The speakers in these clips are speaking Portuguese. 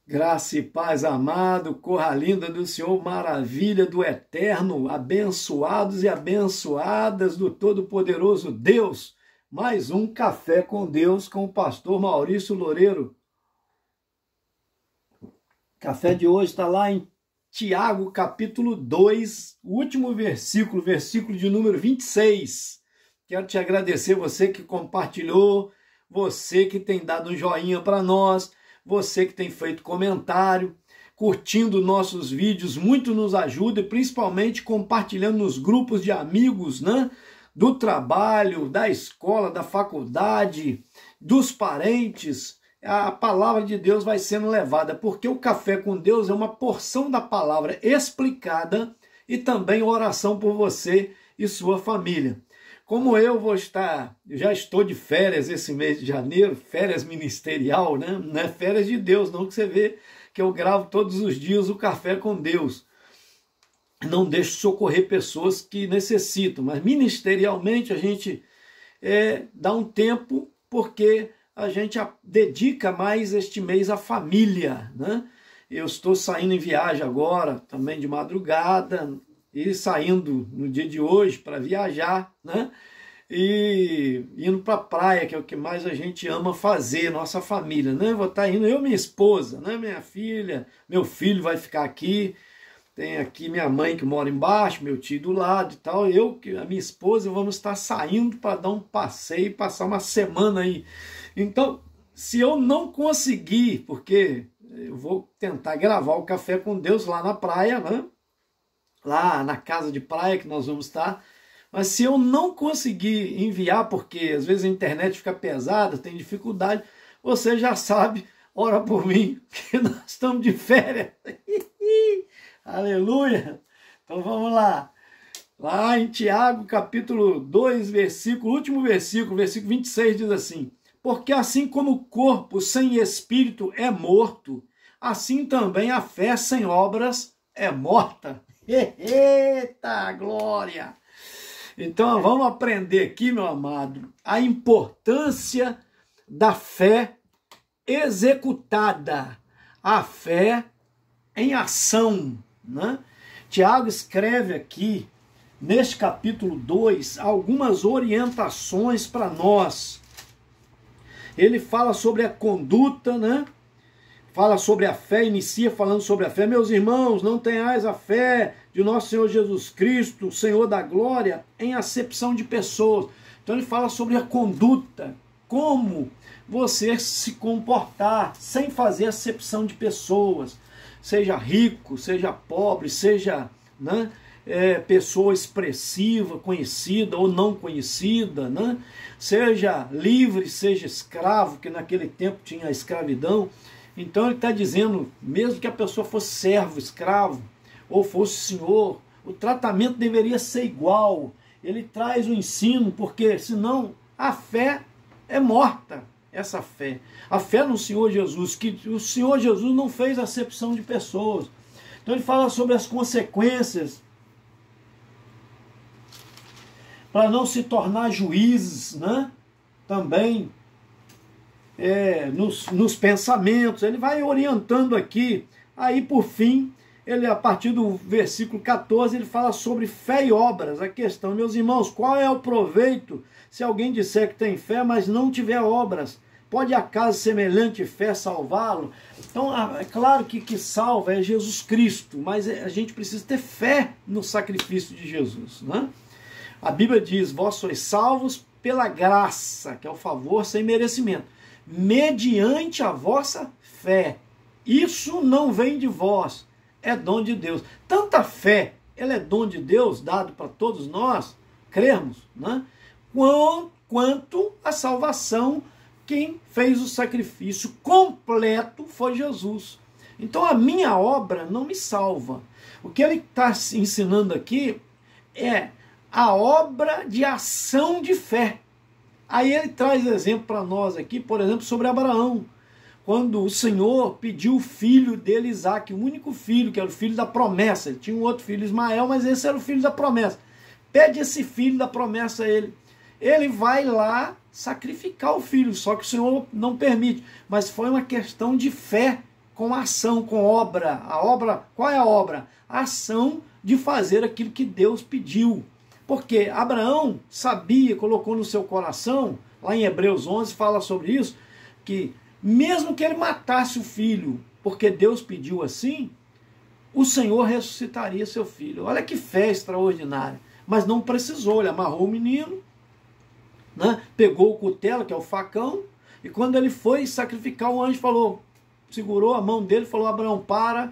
Graça e paz, amado, corra linda do Senhor, maravilha do Eterno, abençoados e abençoadas do Todo-Poderoso Deus. Mais um Café com Deus com o pastor Maurício Loureiro. O café de hoje está lá em Tiago, capítulo 2, o último versículo, versículo de número 26. Quero te agradecer, você que compartilhou, você que tem dado um joinha para nós, você que tem feito comentário, curtindo nossos vídeos, muito nos ajuda, e principalmente compartilhando nos grupos de amigos, né? Do trabalho, da escola, da faculdade, dos parentes. A palavra de Deus vai sendo levada, porque o Café com Deus é uma porção da palavra explicada e também oração por você e sua família. Como eu já estou de férias esse mês de janeiro, férias ministerial, né? Não é férias de Deus, não, que você vê que eu gravo todos os dias o Café com Deus. Não deixo socorrer pessoas que necessitam, mas ministerialmente a gente dá um tempo, porque a gente dedica mais este mês à família, né? Eu estou saindo em viagem agora, também de madrugada, e saindo no dia de hoje para viajar, né? E indo para a praia, que é o que mais a gente ama fazer, nossa família, né? Vou estar indo eu e minha esposa, né? Minha filha, meu filho vai ficar aqui, tem aqui minha mãe que mora embaixo, meu tio do lado e tal, a minha esposa, vamos estar saindo para dar um passeio, passar uma semana aí. Então, se eu não conseguir, porque eu vou tentar gravar o Café com Deus lá na praia, né? Lá na casa de praia que nós vamos estar, mas se eu não conseguir enviar, porque às vezes a internet fica pesada, tem dificuldade, você já sabe, ora por mim, que nós estamos de férias. Aleluia! Então vamos lá. Lá em Tiago, capítulo 2, último versículo 26, diz assim: porque assim como o corpo sem espírito é morto, assim também a fé sem obras é morta. Eita glória! Então vamos aprender aqui, meu amado, a importância da fé executada, a fé em ação, né? Tiago escreve aqui, neste capítulo 2, algumas orientações para nós. Ele fala sobre a conduta, né? Fala sobre a fé, inicia falando sobre a fé. Meus irmãos, não tenhais a fé de nosso Senhor Jesus Cristo, Senhor da glória, em acepção de pessoas. Então ele fala sobre a conduta, como você se comportar sem fazer acepção de pessoas. Seja rico, seja pobre, seja, né, pessoa expressiva, conhecida ou não conhecida, né? Seja livre, seja escravo, que naquele tempo tinha a escravidão. Então ele está dizendo, mesmo que a pessoa fosse servo, escravo, ou fosse senhor, o tratamento deveria ser igual. Ele traz o ensino, porque senão a fé é morta, essa fé. A fé no Senhor Jesus, que o Senhor Jesus não fez acepção de pessoas. Então ele fala sobre as consequências, para não se tornar juízes, né? Também nos pensamentos, ele vai orientando aqui. Aí por fim, ele, a partir do versículo 14, ele fala sobre fé e obras. A questão, meus irmãos, qual é o proveito se alguém disser que tem fé, mas não tiver obras? Pode acaso semelhante fé salvá-lo? Então é claro que salva é Jesus Cristo, mas a gente precisa ter fé no sacrifício de Jesus, né? A Bíblia diz, vós sois salvos pela graça, que é o favor sem merecimento, mediante a vossa fé. Isso não vem de vós, é dom de Deus. Tanta fé, ela é dom de Deus, dado para todos nós, crermos, né? Quanto a salvação, quem fez o sacrifício completo foi Jesus. Então a minha obra não me salva. O que ele está ensinando aqui é a obra de ação de fé. Aí ele traz exemplo para nós aqui, por exemplo, sobre Abraão. Quando o Senhor pediu o filho dele, Isaque, o único filho, que era o filho da promessa. Ele tinha um outro filho, Ismael, mas esse era o filho da promessa. Pede esse filho da promessa a ele. Ele vai lá sacrificar o filho, só que o Senhor não permite. Mas foi uma questão de fé com ação, com obra. A obra, qual é a obra? A ação de fazer aquilo que Deus pediu. Porque Abraão sabia, colocou no seu coração, lá em Hebreus 11 fala sobre isso, que mesmo que ele matasse o filho, porque Deus pediu assim, o Senhor ressuscitaria seu filho. Olha que fé extraordinária. Mas não precisou, ele amarrou o menino, né? Pegou o cutelo, que é o facão, e quando ele foi sacrificar, o anjo falou, segurou a mão dele e falou, Abraão, para,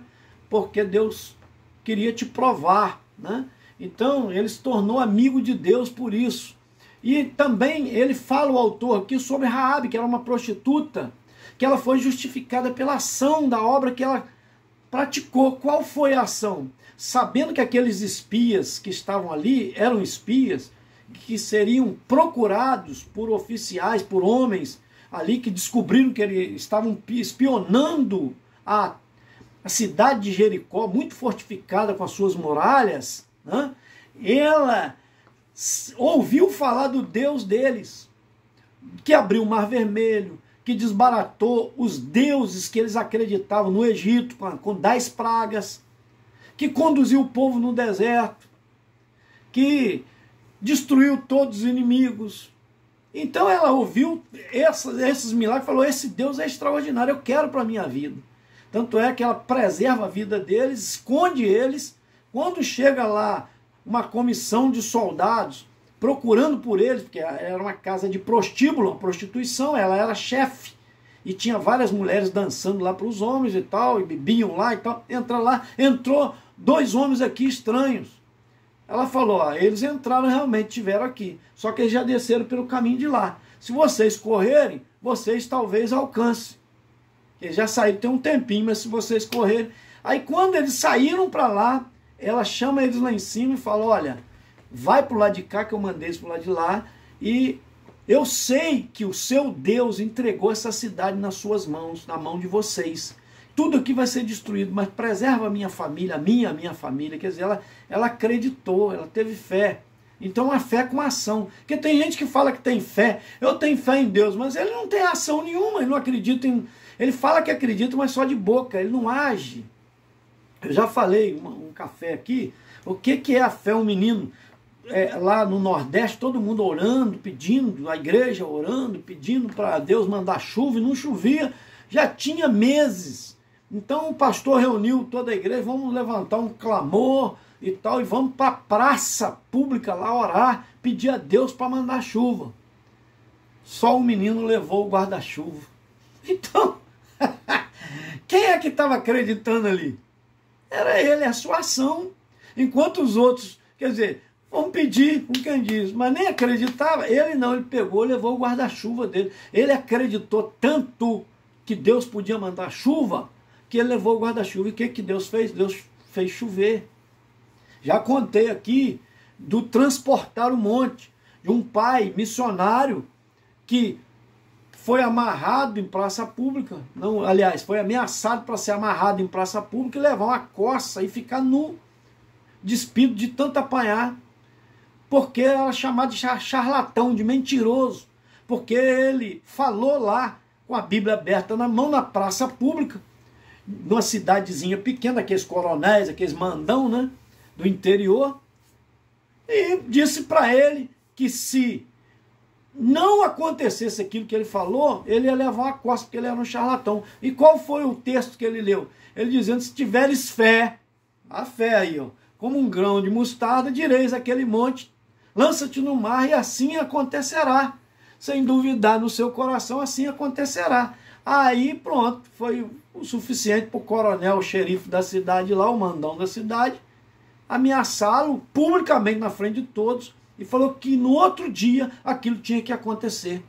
porque Deus queria te provar, né? Então, ele se tornou amigo de Deus por isso. E também ele fala, o autor aqui, sobre Raabe, que era uma prostituta, que ela foi justificada pela ação da obra que ela praticou. Qual foi a ação? Sabendo que aqueles espias que estavam ali eram espias, que seriam procurados por oficiais, por homens ali que descobriram que eles estavam espionando a cidade de Jericó, muito fortificada com as suas muralhas, né? Ela ouviu falar do Deus deles, que abriu o Mar Vermelho, que desbaratou os deuses que eles acreditavam no Egito, com 10 pragas, que conduziu o povo no deserto, que destruiu todos os inimigos. Então ela ouviu esses milagres e falou, esse Deus é extraordinário, eu quero para a minha vida. Tanto é que ela preserva a vida deles, esconde eles. Quando chega lá uma comissão de soldados procurando por eles, porque era uma casa de prostíbulo, uma prostituição, ela era chefe. E tinha várias mulheres dançando lá para os homens e tal, e bebiam lá e tal. Entrou 2 homens aqui estranhos. Ela falou, ó, eles entraram realmente, estiveram aqui. Só que eles já desceram pelo caminho de lá. Se vocês correrem, vocês talvez alcancem. Eles já saíram tem um tempinho, mas se vocês correrem... Aí quando eles saíram para lá, ela chama eles lá em cima e fala, olha, vai para o lado de cá que eu mandei eles para o lado de lá, e eu sei que o seu Deus entregou essa cidade nas suas mãos, na mão de vocês. Tudo aqui vai ser destruído, mas preserva a minha família, a minha família. Quer dizer, ela acreditou, ela teve fé. Então a fé com ação. Porque tem gente que fala que tem fé, eu tenho fé em Deus, mas ele não tem ação nenhuma, ele não acredita em... Ele fala que acredita, mas só de boca, ele não age. Eu já falei um café aqui, o que é a fé? Um menino lá no Nordeste, todo mundo orando, pedindo, a igreja orando, pedindo para Deus mandar chuva, e não chovia, já tinha meses. Então o pastor reuniu toda a igreja, vamos levantar um clamor e tal, e vamos para a praça pública lá orar, pedir a Deus para mandar chuva. Só o menino levou o guarda-chuva. Então, quem é que estava acreditando ali? Era ele, a sua ação. Enquanto os outros, quer dizer, vamos pedir, com quem diz, mas nem acreditava. Ele não, ele pegou, levou o guarda-chuva dele. Ele acreditou tanto que Deus podia mandar chuva, que ele levou o guarda-chuva. E o que Deus fez? Deus fez chover. Já contei aqui do transportar o monte, de um pai missionário que foi amarrado em praça pública, não, aliás, foi ameaçado para ser amarrado em praça pública e levar uma coça e ficar nu, despido de tanto apanhar, porque era chamado de charlatão, de mentiroso, porque ele falou lá com a Bíblia aberta na mão, na praça pública, numa cidadezinha pequena, aqueles coronéis, aqueles mandão, né, do interior, e disse para ele que se não acontecesse aquilo que ele falou, ele ia levar uma costa, porque ele era um charlatão. E qual foi o texto que ele leu? Ele dizendo, se tiveres fé, a fé aí, ó, como um grão de mostarda, direis aquele monte, lança-te no mar e assim acontecerá. Sem duvidar no seu coração, assim acontecerá. Aí pronto, foi o suficiente para o coronel, o xerife da cidade lá, o mandão da cidade, ameaçá-lo publicamente na frente de todos, e falou que no outro dia aquilo tinha que acontecer.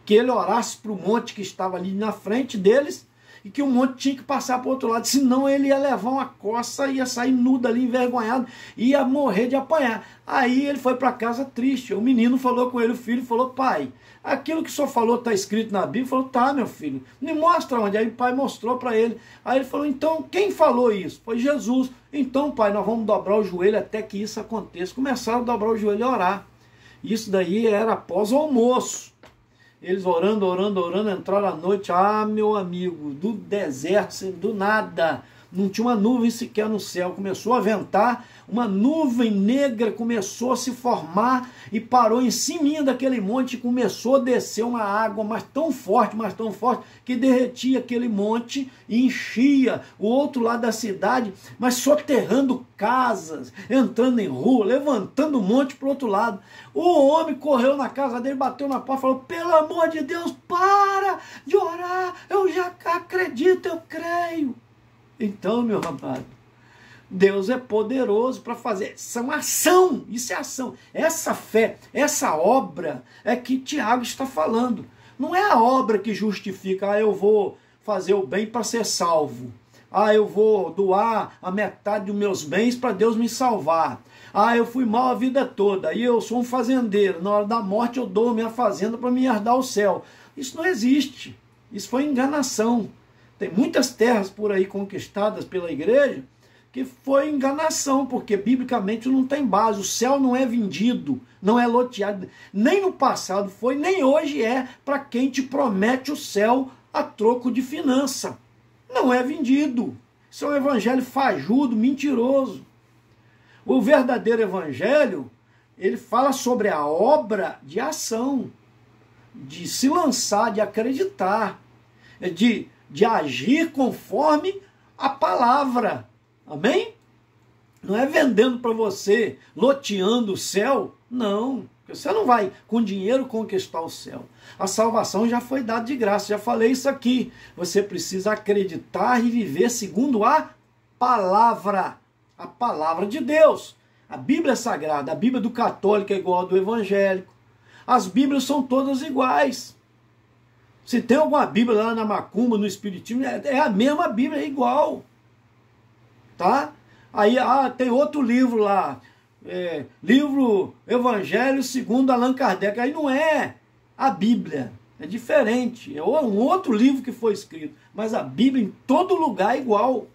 Que ele orasse para o monte que estava ali na frente deles e que o monte tinha que passar para o outro lado, senão ele ia levar uma coça, ia sair nu dali, envergonhado, ia morrer de apanhar. Aí ele foi para casa triste. O menino falou com ele, o filho falou, pai, aquilo que o senhor falou está escrito na Bíblia? Ele falou, tá, meu filho, me mostra onde. Aí o pai mostrou para ele. Aí ele falou, então quem falou isso? Foi Jesus. Então, pai, nós vamos dobrar o joelho até que isso aconteça. Começaram a dobrar o joelho e orar. Isso daí era após o almoço. Eles orando, orando, orando, entraram à noite. Ah, meu amigo, do deserto, do nada. Não tinha uma nuvem sequer no céu. Começou a ventar, uma nuvem negra começou a se formar e parou em cima daquele monte e começou a descer uma água mais tão forte, que derretia aquele monte e enchia o outro lado da cidade, mas soterrando casas, entrando em rua, levantando o monte para o outro lado. O homem correu na casa dele, bateu na porta e falou: pelo amor de Deus, para de orar, eu já acredito, eu creio. Então, meu amado, Deus é poderoso para fazer. São ação, isso é ação. Essa fé, essa obra é que Tiago está falando. Não é a obra que justifica, eu vou fazer o bem para ser salvo. Eu vou doar a metade dos meus bens para Deus me salvar. Eu fui mal a vida toda, e eu sou um fazendeiro. Na hora da morte eu dou minha fazenda para me herdar o céu. Isso não existe. Isso foi enganação. Tem muitas terras por aí conquistadas pela igreja que foi enganação, porque biblicamente não tem base. O céu não é vendido, não é loteado. Nem no passado foi, nem hoje é, para quem te promete o céu a troco de finança. Não é vendido. Isso é um evangelho fajudo, mentiroso. O verdadeiro evangelho, ele fala sobre a obra de ação, de se lançar, de acreditar, de agir conforme a palavra. Amém? Não é vendendo para você, loteando o céu. Não. Você não vai com dinheiro conquistar o céu. A salvação já foi dada de graça. Já falei isso aqui. Você precisa acreditar e viver segundo a palavra. A palavra de Deus. A Bíblia é sagrada. A Bíblia do católico é igual a do evangélico. As Bíblias são todas iguais. Se tem alguma Bíblia lá na macumba, no espiritismo, é a mesma Bíblia, é igual. Tá? Aí tem outro livro lá, livro Evangelho segundo Allan Kardec. Aí não é a Bíblia, é diferente. É um outro livro que foi escrito. Mas a Bíblia em todo lugar é igual.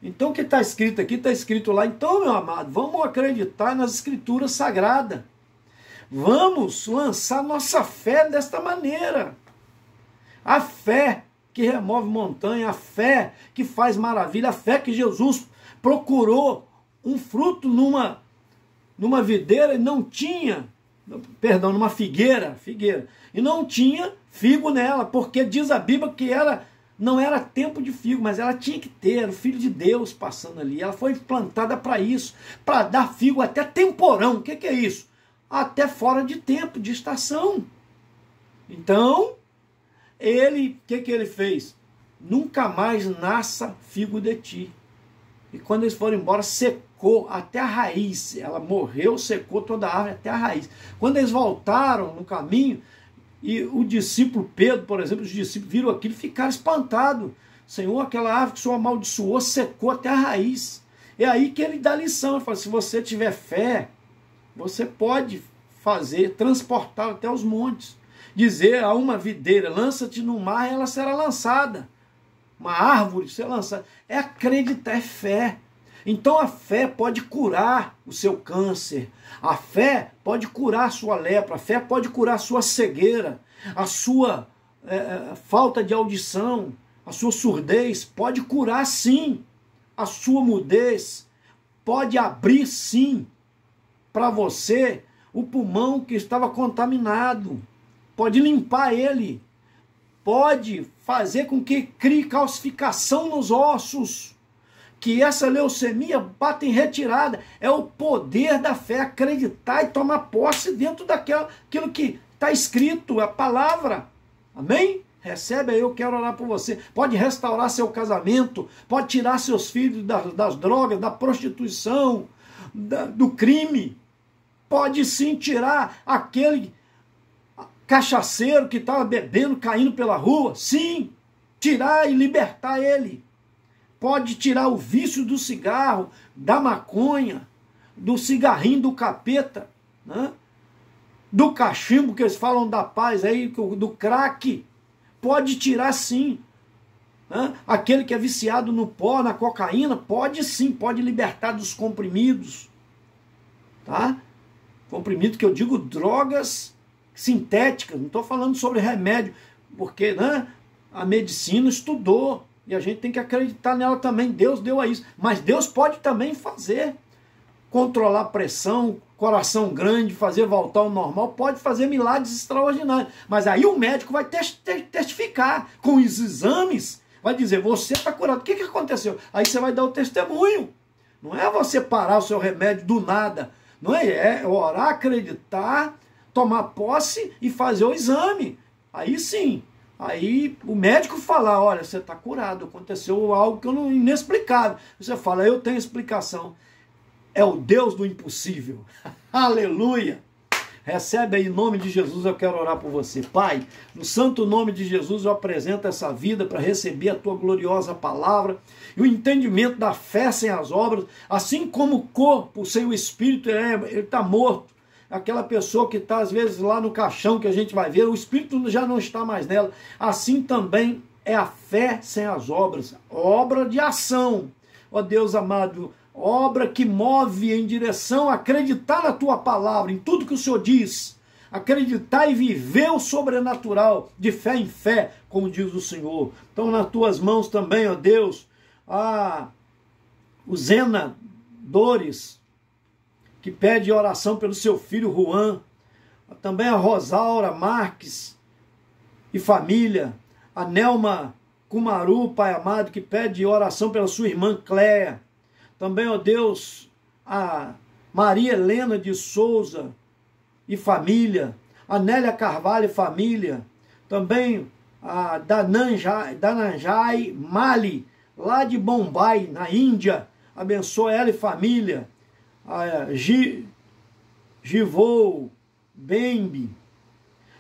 Então o que está escrito aqui, está escrito lá. Então, meu amado, vamos acreditar nas escrituras sagradas. Vamos lançar nossa fé desta maneira. A fé que remove montanha, a fé que faz maravilha, a fé que Jesus procurou um fruto numa videira e não tinha, perdão, numa figueira, e não tinha figo nela, porque diz a Bíblia que não era tempo de figo, mas ela tinha que ter, era o Filho de Deus passando ali, ela foi plantada para isso, para dar figo até temporão. O que é isso? Até fora de tempo, de estação. Então, o que ele fez? Nunca mais nasça figo de ti. E quando eles foram embora, secou até a raiz. Ela morreu, secou toda a árvore até a raiz. Quando eles voltaram no caminho, e o discípulo Pedro, por exemplo, os discípulos viram aquilo e ficaram espantados. Senhor, aquela árvore que o Senhor amaldiçoou, secou até a raiz. É aí que ele dá a lição. Ele fala, se você tiver fé, você pode transportar até os montes. Dizer a uma videira, lança-te no mar, ela será lançada. Uma árvore será lançada. É acreditar, é fé. Então a fé pode curar o seu câncer. A fé pode curar a sua lepra. A fé pode curar a sua cegueira. A sua falta de audição. A sua surdez. Pode curar sim. A sua mudez. Pode abrir sim para você o pulmão que estava contaminado. Pode limpar ele, pode fazer com que crie calcificação nos ossos, que essa leucemia bata em retirada. É o poder da fé, acreditar e tomar posse dentro daquilo que está escrito, a palavra. Amém? Recebe aí, eu quero orar por você. Pode restaurar seu casamento, pode tirar seus filhos das drogas, da prostituição, do crime. Pode sim tirar aquele cachaceiro que estava bebendo, caindo pela rua. Sim, tirar e libertar ele. Pode tirar o vício do cigarro, da maconha, do cigarrinho do capeta, né? Do cachimbo que eles falam da paz aí, do crack. Pode tirar sim. Né? Aquele que é viciado no pó, na cocaína, pode sim, pode libertar dos comprimidos. Tá? Comprimido que eu digo drogas sintéticas, não estou falando sobre remédio, porque, né, a medicina estudou e a gente tem que acreditar nela também. Deus deu a isso, mas Deus pode também fazer, controlar a pressão, coração grande, fazer voltar ao normal, pode fazer milagres extraordinários. Mas aí o médico vai testificar com os exames, vai dizer, você está curado. O que aconteceu? Aí você vai dar o testemunho. Não é você parar o seu remédio do nada. Não é orar, acreditar, tomar posse e fazer o exame. Aí sim. Aí o médico falar, olha, você está curado, aconteceu algo que eu não, inexplicável. Você fala, eu tenho explicação. É o Deus do impossível. Aleluia! Recebe aí em nome de Jesus, eu quero orar por você. Pai, no santo nome de Jesus eu apresento essa vida para receber a tua gloriosa palavra e o entendimento da fé sem as obras, assim como o corpo sem o espírito, ele está morto. Aquela pessoa que está às vezes lá no caixão que a gente vai ver, o espírito já não está mais nela. Assim também é a fé sem as obras, obra de ação. Ó Deus amado, obra que move em direção a acreditar na tua palavra, em tudo que o Senhor diz, acreditar e viver o sobrenatural, de fé em fé, como diz o Senhor. Então nas tuas mãos também, ó Deus, o Zena Dores, que pede oração pelo seu filho Juan, também a Rosaura Marques e família, a Nelma Kumaru, Pai amado, que pede oração pela sua irmã Cléia, também, ó Deus, a Maria Helena de Souza e família, a Nélia Carvalho e família, também a Dananjai Mali, lá de Bombay, na Índia, abençoa ela e família, a Givou Bembe,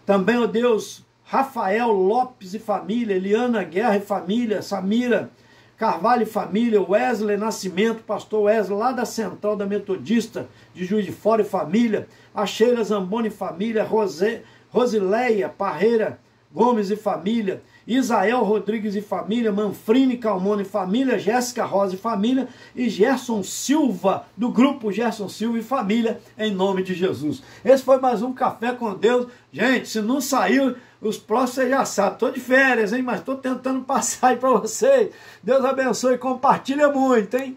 também, ó Deus, Rafael Lopes e família, Eliana Guerra e família, Samira Carvalho e família, Wesley Nascimento, pastor Wesley, lá da Central da Metodista de Juiz de Fora e família, a Sheila Zamboni e família, Rosileia Parreira Gomes e família, Isael Rodrigues e família, Manfrine Calmone e família, Jéssica Rosa e família e Gerson Silva, do grupo Gerson Silva e família, em nome de Jesus. Esse foi mais um Café com Deus. Gente, se não saiu, os próximos você já sabe. Estou de férias, hein? Mas estou tentando passar aí para vocês. Deus abençoe e compartilha muito, hein?